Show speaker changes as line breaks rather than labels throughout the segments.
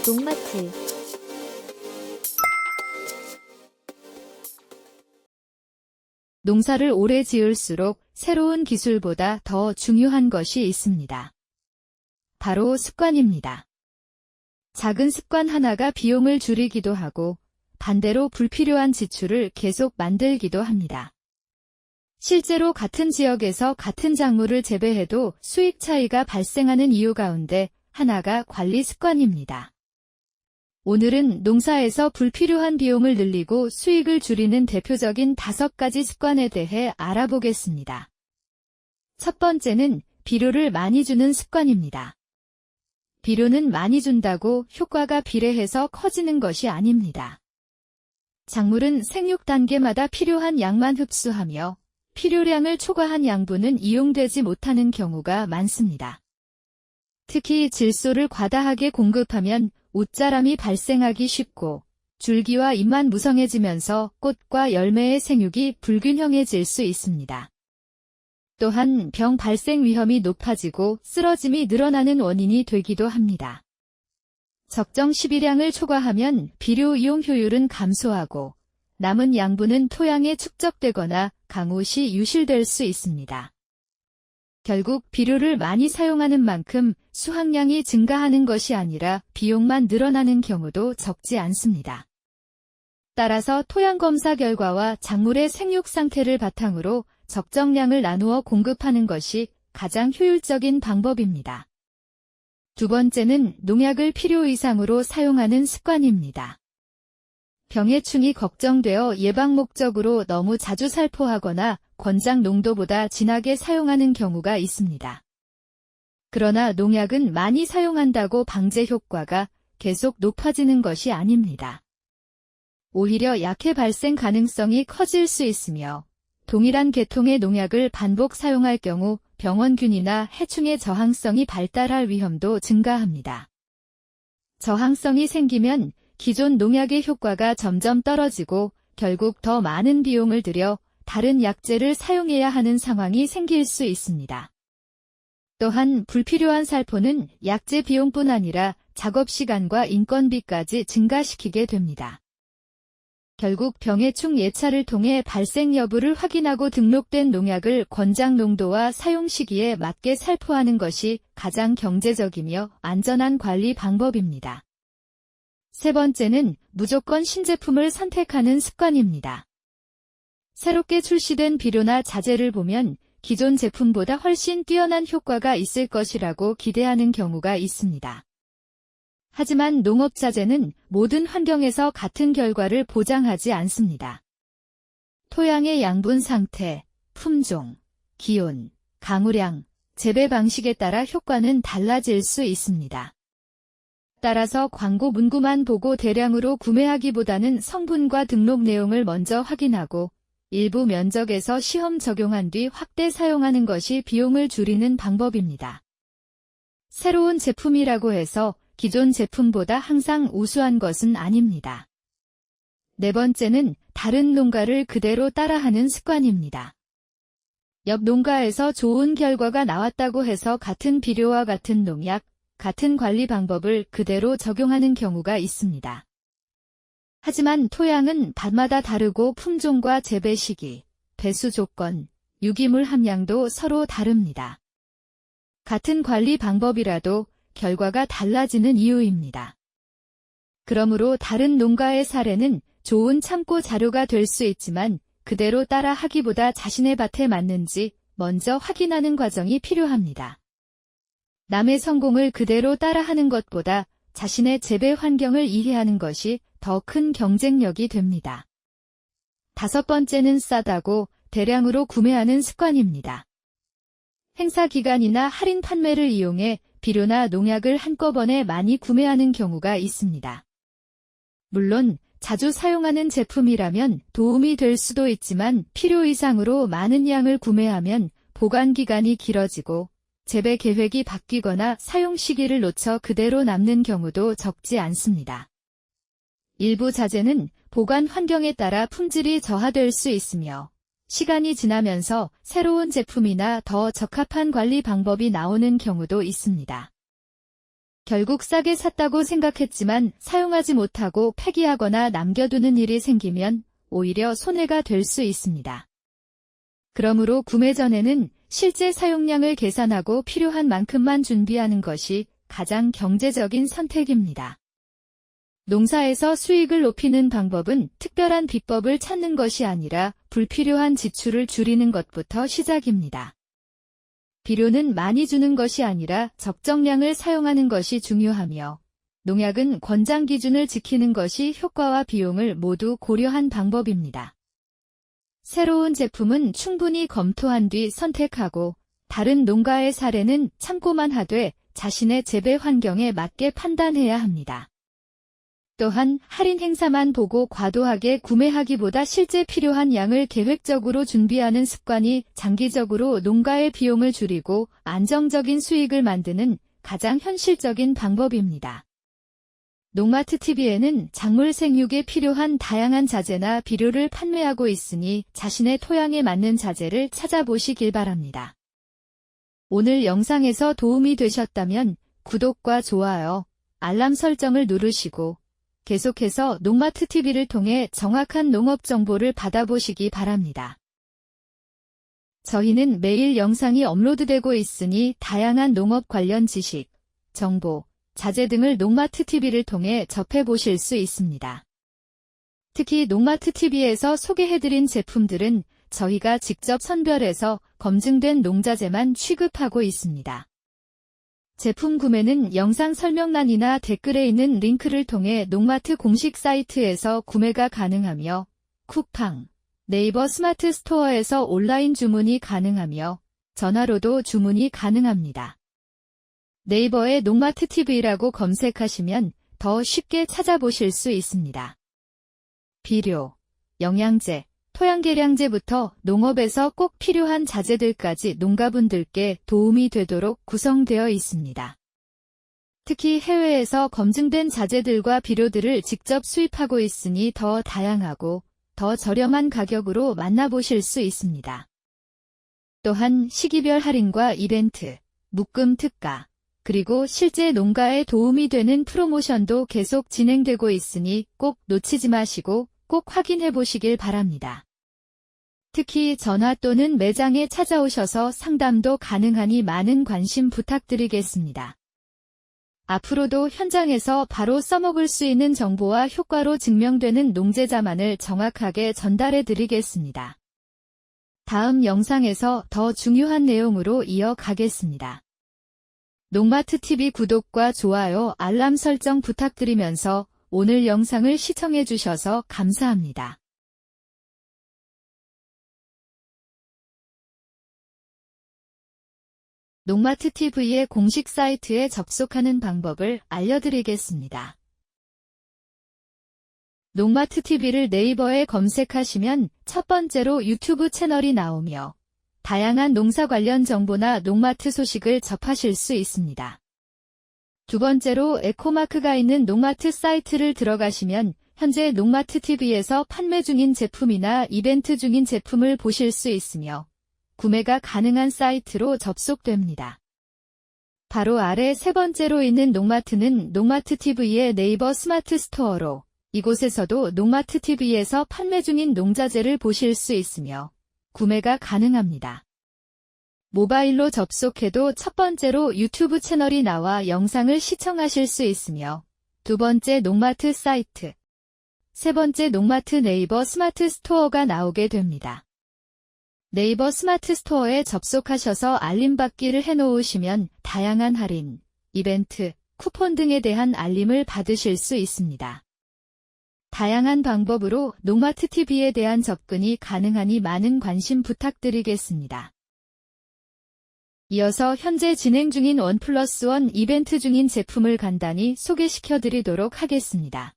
농마트.
농사를 오래 지을수록 새로운 기술보다 더 중요한 것이 있습니다. 바로 습관입니다. 작은 습관 하나가 비용을 줄이기도 하고 반대로 불필요한 지출을 계속 만들기도 합니다. 실제로 같은 지역에서 같은 작물을 재배해도 수익 차이가 발생하는 이유 가운데 하나가 관리 습관입니다. 오늘은 농사에서 불필요한 비용을 늘리고 수익을 줄이는 대표적인 5가지 습관에 대해 알아보겠습니다. 첫 번째는 비료를 많이 주는 습관입니다. 비료는 많이 준다고 효과가 비례해서 커지는 것이 아닙니다. 작물은 생육 단계마다 필요한 양만 흡수하며 필요량을 초과한 양분은 이용되지 못하는 경우가 많습니다. 특히 질소를 과다하게 공급하면 옷자람이 발생하기 쉽고 줄기와 잎만 무성해지면서 꽃과 열매의 생육이 불균형해질 수 있습니다. 또한 병 발생 위험이 높아지고 쓰러짐이 늘어나는 원인이 되기도 합니다. 적정 시비량을 초과하면 비료 이용 효율은 감소하고 남은 양분은 토양에 축적되거나 강우 시 유실될 수 있습니다. 결국 비료를 많이 사용하는 만큼 수확량이 증가하는 것이 아니라 비용만 늘어나는 경우도 적지 않습니다. 따라서 토양 검사 결과와 작물의 생육 상태를 바탕으로 적정량을 나누어 공급하는 것이 가장 효율적인 방법입니다. 두 번째는 농약을 필요 이상으로 사용하는 습관입니다. 병해충이 걱정되어 예방 목적으로 너무 자주 살포하거나 권장 농도보다 진하게 사용하는 경우가 있습니다. 그러나 농약은 많이 사용한다고 방제 효과가 계속 높아지는 것이 아닙니다. 오히려 약해 발생 가능성이 커질 수 있으며 동일한 계통의 농약을 반복 사용할 경우 병원균이나 해충의 저항성이 발달할 위험도 증가합니다. 저항성이 생기면 기존 농약의 효과가 점점 떨어지고 결국 더 많은 비용을 들여 다른 약재를 사용해야 하는 상황이 생길 수 있습니다. 또한 불필요한 살포는 약재 비용뿐 아니라 작업 시간과 인건비까지 증가시키게 됩니다. 결국 병해충 예찰을 통해 발생 여부를 확인하고 등록된 농약을 권장 농도와 사용 시기에 맞게 살포하는 것이 가장 경제적이며 안전한 관리 방법입니다. 세 번째는 무조건 신제품을 선택하는 습관입니다. 새롭게 출시된 비료나 자재를 보면 기존 제품보다 훨씬 뛰어난 효과가 있을 것이라고 기대하는 경우가 있습니다. 하지만 농업자재는 모든 환경에서 같은 결과를 보장하지 않습니다. 토양의 양분 상태, 품종, 기온, 강우량, 재배 방식에 따라 효과는 달라질 수 있습니다. 따라서 광고 문구만 보고 대량으로 구매하기보다는 성분과 등록 내용을 먼저 확인하고 일부 면적에서 시험 적용한 뒤 확대 사용하는 것이 비용을 줄이는 방법입니다. 새로운 제품이라고 해서 기존 제품보다 항상 우수한 것은 아닙니다. 네 번째는 다른 농가를 그대로 따라하는 습관입니다. 옆 농가에서 좋은 결과가 나왔다고 해서 같은 비료와 같은 농약, 같은 관리 방법을 그대로 적용하는 경우가 있습니다. 하지만 토양은 밭마다 다르고 품종과 재배 시기, 배수 조건, 유기물 함량도 서로 다릅니다. 같은 관리 방법이라도 결과가 달라지는 이유입니다. 그러므로 다른 농가의 사례는 좋은 참고 자료가 될 수 있지만 그대로 따라 하기보다 자신의 밭에 맞는지 먼저 확인하는 과정이 필요합니다. 남의 성공을 그대로 따라하는 것보다 자신의 재배 환경을 이해하는 것이 더 큰 경쟁력이 됩니다. 다섯 번째는 싸다고 대량으로 구매하는 습관입니다. 행사 기간이나 할인 판매를 이용해 비료나 농약을 한꺼번에 많이 구매하는 경우가 있습니다. 물론 자주 사용하는 제품이라면 도움이 될 수도 있지만 필요 이상으로 많은 양을 구매하면 보관 기간이 길어지고 재배 계획이 바뀌거나 사용 시기를 놓쳐 그대로 남는 경우도 적지 않습니다. 일부 자재는 보관 환경에 따라 품질이 저하될 수 있으며 시간이 지나면서 새로운 제품이나 더 적합한 관리 방법이 나오는 경우도 있습니다. 결국 싸게 샀다고 생각했지만 사용하지 못하고 폐기하거나 남겨두는 일이 생기면 오히려 손해가 될 수 있습니다. 그러므로 구매 전에는 실제 사용량을 계산하고 필요한 만큼만 준비하는 것이 가장 경제적인 선택입니다. 농사에서 수익을 높이는 방법은 특별한 비법을 찾는 것이 아니라 불필요한 지출을 줄이는 것부터 시작입니다. 비료는 많이 주는 것이 아니라 적정량을 사용하는 것이 중요하며, 농약은 권장 기준을 지키는 것이 효과와 비용을 모두 고려한 방법입니다. 새로운 제품은 충분히 검토한 뒤 선택하고, 다른 농가의 사례는 참고만 하되 자신의 재배 환경에 맞게 판단해야 합니다. 또한 할인 행사만 보고 과도하게 구매하기보다 실제 필요한 양을 계획적으로 준비하는 습관이 장기적으로 농가의 비용을 줄이고 안정적인 수익을 만드는 가장 현실적인 방법입니다. 농마트TV에는 작물 생육에 필요한 다양한 자재나 비료를 판매하고 있으니 자신의 토양에 맞는 자재를 찾아보시길 바랍니다. 오늘 영상에서 도움이 되셨다면 구독과 좋아요, 알람 설정을 누르시고 계속해서 농마트TV를 통해 정확한 농업 정보를 받아보시기 바랍니다. 저희는 매일 영상이 업로드되고 있으니 다양한 농업 관련 지식, 정보, 자재 등을 농마트TV를 통해 접해보실 수 있습니다. 특히 농마트TV에서 소개해드린 제품들은 저희가 직접 선별해서 검증된 농자재만 취급하고 있습니다. 제품 구매는 영상 설명란이나 댓글에 있는 링크를 통해 농마트 공식 사이트에서 구매가 가능하며 쿠팡, 네이버 스마트 스토어에서 온라인 주문이 가능하며 전화로도 주문이 가능합니다. 네이버에 농마트TV라고 검색하시면 더 쉽게 찾아보실 수 있습니다. 비료, 영양제, 토양개량제부터 농업에서 꼭 필요한 자재들까지 농가분들께 도움이 되도록 구성되어 있습니다. 특히 해외에서 검증된 자재들과 비료들을 직접 수입하고 있으니 더 다양하고 더 저렴한 가격으로 만나보실 수 있습니다. 또한 시기별 할인과 이벤트, 묶음 특가, 그리고 실제 농가에 도움이 되는 프로모션도 계속 진행되고 있으니 꼭 놓치지 마시고 꼭 확인해 보시길 바랍니다. 특히 전화 또는 매장에 찾아오셔서 상담도 가능하니 많은 관심 부탁드리겠습니다. 앞으로도 현장에서 바로 써먹을 수 있는 정보와 효과로 증명되는 농재자만을 정확하게 전달해 드리겠습니다. 다음 영상에서 더 중요한 내용으로 이어가겠습니다. 농마트TV 구독과 좋아요, 알람 설정 부탁드리면서 오늘 영상을 시청해 주셔서 감사합니다. 농마트TV의 공식 사이트에 접속하는 방법을 알려드리겠습니다. 농마트TV를 네이버에 검색하시면 첫 번째로 유튜브 채널이 나오며 다양한 농사 관련 정보나 농마트 소식을 접하실 수 있습니다. 두 번째로 에코마크가 있는 농마트 사이트를 들어가시면 현재 농마트TV에서 판매 중인 제품이나 이벤트 중인 제품을 보실 수 있으며 구매가 가능한 사이트로 접속됩니다. 바로 아래 세 번째로 있는 농마트는 농마트TV의 네이버 스마트 스토어로 이곳에서도 농마트TV에서 판매 중인 농자재를 보실 수 있으며 구매가 가능합니다. 모바일로 접속해도 첫 번째로 유튜브 채널이 나와 영상을 시청하실 수 있으며 두 번째 농마트 사이트, 세 번째 농마트 네이버 스마트 스토어가 나오게 됩니다. 네이버 스마트 스토어에 접속하셔서 알림받기를 해놓으시면 다양한 할인, 이벤트, 쿠폰 등에 대한 알림을 받으실 수 있습니다. 다양한 방법으로 농마트TV에 대한 접근이 가능하니 많은 관심 부탁드리겠습니다. 이어서 현재 진행 중인 1+1 이벤트 중인 제품을 간단히 소개시켜드리도록 하겠습니다.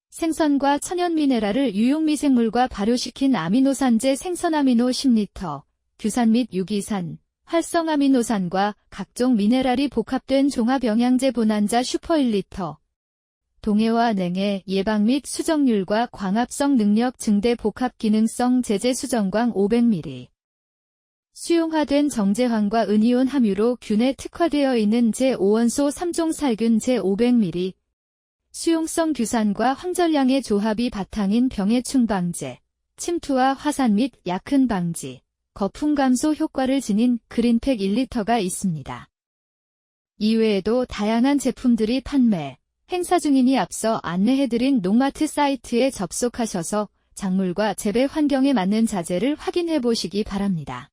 생선과 천연 미네랄을 유용미생물과 발효시킨 아미노산제 생선아미노 10L, 규산 및 유기산, 활성아미노산과 각종 미네랄이 복합된 종합영양제 보난자 슈퍼 1L, 동해와 냉해 예방 및 수정률과 광합성 능력 증대 복합 기능성 제제 수정광 500ml, 수용화된 정제황과 은이온 함유로 균에 특화되어 있는 제5원소 3종 살균 제500ml, 수용성 규산과 황전량의 조합이 바탕인 병해충 방제, 침투와 화산 및 약흔 방지, 거품 감소 효과를 지닌 그린팩 1리터가 있습니다. 이외에도 다양한 제품들이 판매, 행사 중이니 앞서 안내해드린 농마트 사이트에 접속하셔서 작물과 재배 환경에 맞는 자재를 확인해 보시기 바랍니다.